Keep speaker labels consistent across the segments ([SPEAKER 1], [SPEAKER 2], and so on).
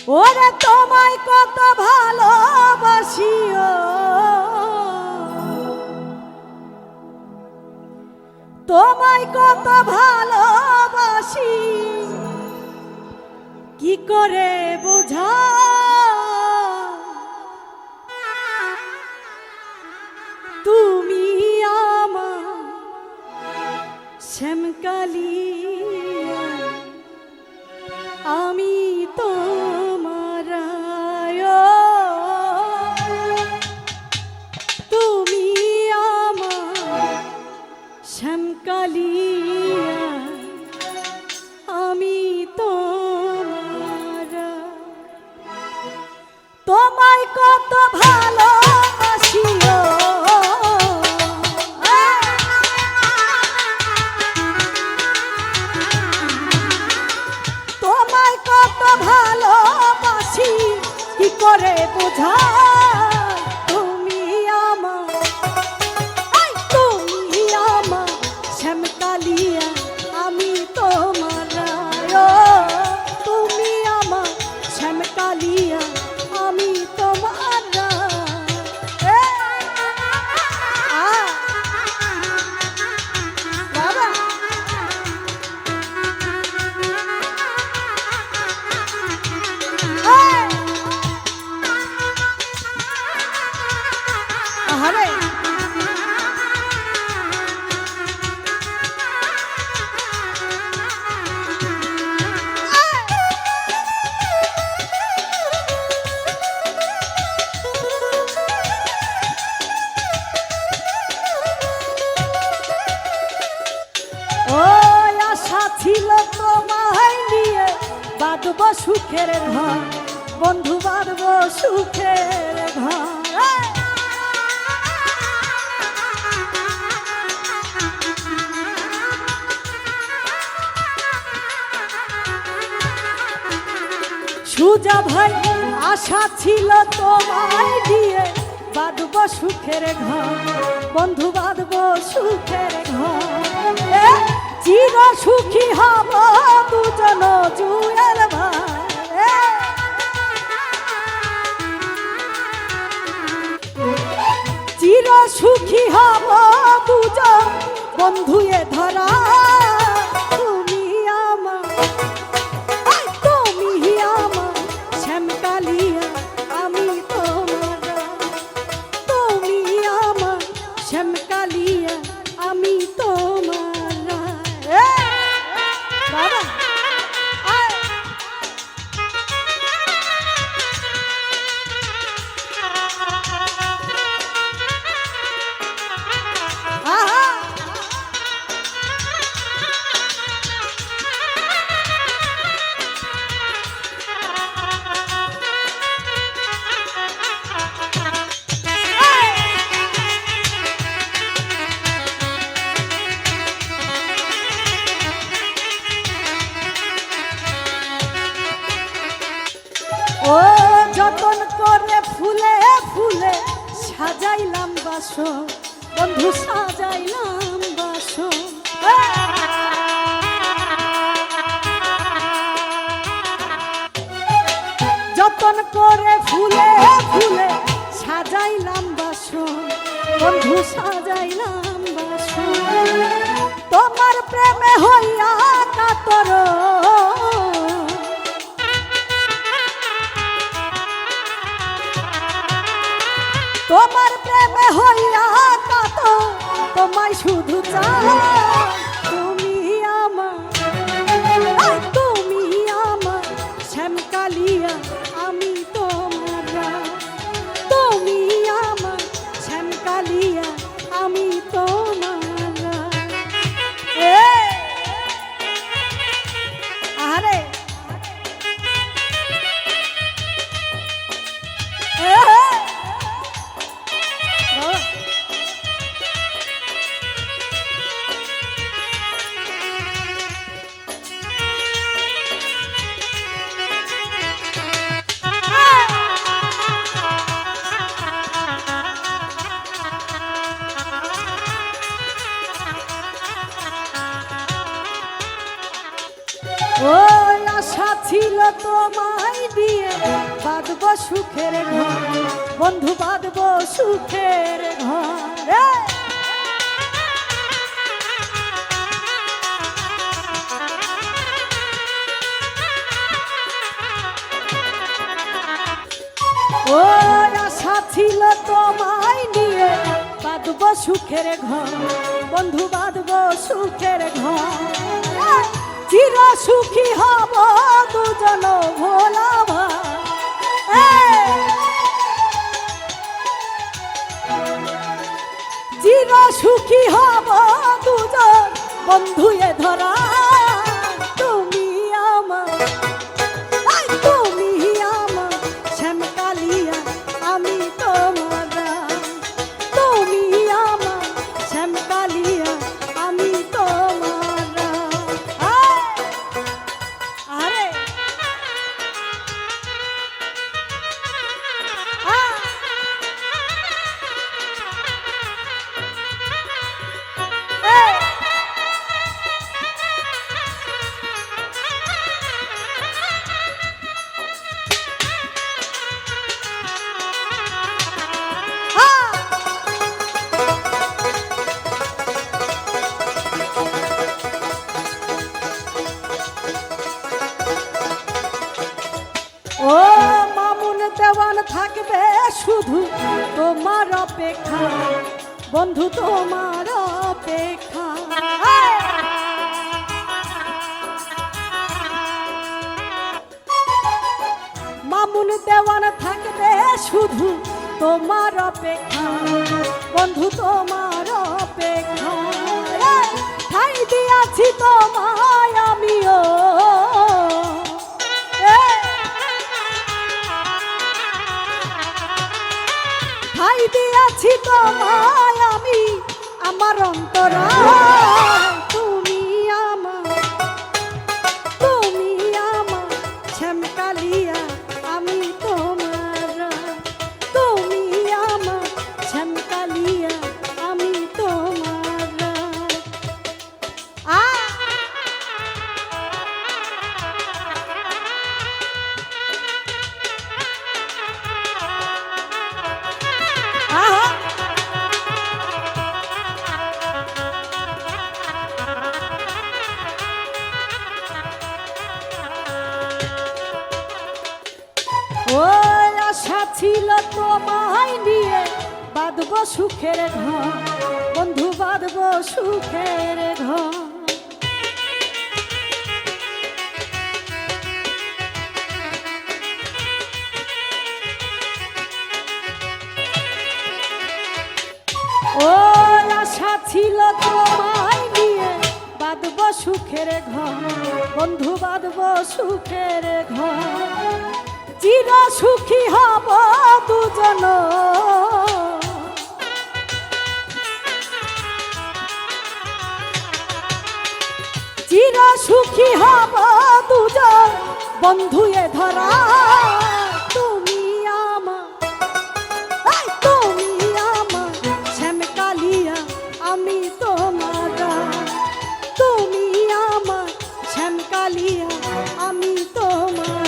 [SPEAKER 1] ওরে তোমায় কত ভালোবাসিও, তোমায় কত ভালোবাসি, কি করে বোঝা তুমি আমার শ্যামকালিয়া, আমি তোমার তুমি আমার শ্যামকালিয়া, আমি তোমার তোমায় কত ভালোবাসিও, তোমায় কত ভালোবাসি, কি করে বোঝা তুমি আমার, তুমি আমার শ্যামকালিয়া, আমি তোমার তুমি আমার শ্যামকালিয়া, আমি তোমার ছিল তোমায় নিয়ে বাঁধব সুখের ঘর, বন্ধু বাঁধব সুখের ঘর, সুজা ভাই আশা ছিল তোমায় দিয়ে বাঁধব সুখের ঘর, বন্ধু বাঁধব সুখের ঘর, চির সুখী হব দুজন জুয়েল ভাই, চির সুখী হব দুজন বন্ধুয়ে ধরা, তুমি আমার শ্যামকালিয়া, আমি তোমার তুমি আমার শ্যামকালিয়া, আমি তোমার বাবা ও যতন করে ফুলে ফুলে সাজাইলাম বাসর, বন্ধু সাজাইলাম বাসর, যতন করে ফুলে ফুলে সাজাইলাম বাসর, বন্ধু সাজাইলাম বাসর, তোমার প্রেমে হইয়া কাতর, তোমার প্রেমে হইয়া কত, তোমায় শুধু চাই, তুমি আমার তুমি আমার শ্যামকালিয়া, আমি তোমার তুমি আমার শ্যামকালিয়া, আমি তোমার আরে ওই আশা ছিল তোমায় দিয়ে বাঁধব সুখের ঘর, বন্ধু বাঁধব সুখের ঘর। ও আশা ছিল তোমায় নিয়ে বাঁধব সুখের ঘর, বন্ধু বাঁধব সুখের ঘর। চির সুখী হব দুজন ভোলা ভাই, চির সুখী হব দুজন বন্ধু এ ধরা। তুমি আমার, তুমি আমার শ্যামকালিয়া, আমি তোমার রাম। তুমি আমার শ্যামকালিয়া, আমি তোমার রাম। আরে ও মামুন দেওয়ান থাকবে শুধু তোমার অপেক্ষা, বন্ধু তোমার অপেক্ষা। মামুন দেওয়ান থাকবে শুধু তোমার অপেক্ষা, বন্ধু তোমার অপেক্ষা। ঠাই দিয়াছি তোমায় আমিও, ঠাই দিয়াছি তোমায় আমি আমার অন্তরা। তুমি আমার, তুমি আমার শ্যামকালিয়া, আমি তোমার। তুমি আমার শ্যামকালিয়া, আমি তোমার। ওই আশা ছিল তোমায় নিয়ে বাঁধব সুখের ঘর, বন্ধু বাঁধব সুখের ঘর। ওই আশা ছিল তোমায় নিয়ে বাঁধব সুখের ঘর, বন্ধু বাঁধব সুখের ঘর। চির সুখী হব দুজন, চির সুখী হব দুজন বন্ধু এ ধরা। তুমি আমার, তুমি আমার শ্যামকালিয়া, আমি তোমার। তুমি আমার শ্যামকালিয়া, আমি তোমার।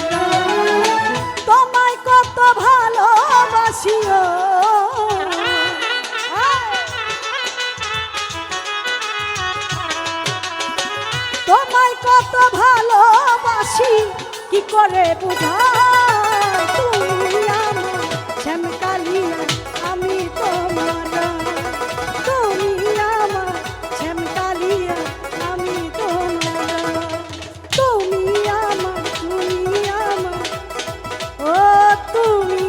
[SPEAKER 1] তোমায় কত ভালোবাসিও, তোমায় কত ভালোবাসি কি করে বুঝাই। তুমি আমার শ্যামকালিয়া, আমি তোমার। তুমি আমার শ্যামকালিয়া, আমি তোমার। তুমি আমার, তুমি আমার, ও তুমি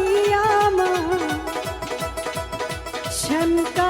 [SPEAKER 1] আমার শ্যামকালিয়া।